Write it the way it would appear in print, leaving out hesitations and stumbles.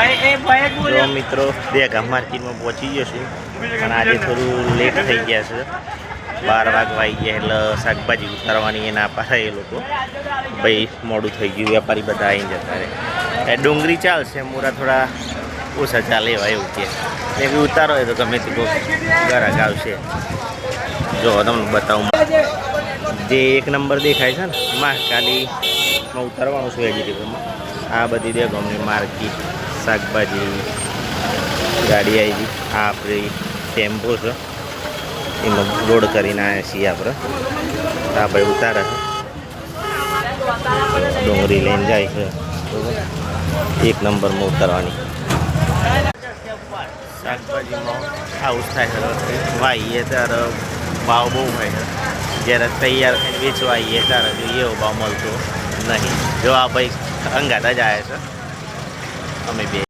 જો મિત્રો દેગા માર્કેટમાં પહોંચી જશું પણ આજે થોડું લેટ થઈ ગયા છે 12 વાગવા આવી ગયા એટલે શાકભાજી ઉતારવાની એ ના પાડે એ લોકો ભાઈ મોડું થઈ ગયું વેપારી બધા આવી જતા રહે ડુંગળી ચાલશે મૂરા થોડા ઓછા ચાલે એવા એવું કે બી ઉતારો હોય તો ગમે તે ગ્રાહક આવશે જો તમને બતાવું જે એક નંબર દેખાય છે ને મહાકાલીમાં ઉતારવાનું છે વેજીટેબલમાં આ બધી દે ગમની માર્કેટ શાકભાજી ગાડી આવી ગઈ આ આપણી ટેમ્પો છે એમાં લોડ કરીને આવ્યા છીએ આપણે આ ભાઈ ઉતારે છે ડુંગળી લઈને જાય છે એક નંબરમાં ઉતારવાની શાકભાજીમાં હાઉસ થાય છે વાઈએ ત્યારે ભાવ બહુ હોય છે જ્યારે તૈયાર થઈને વેચવા આવીએ ત્યારે જોઈએ એવો ભાવ મળતો નહીં જો આ ભાઈ અંગાતા જ આવ્યા છે અમે બે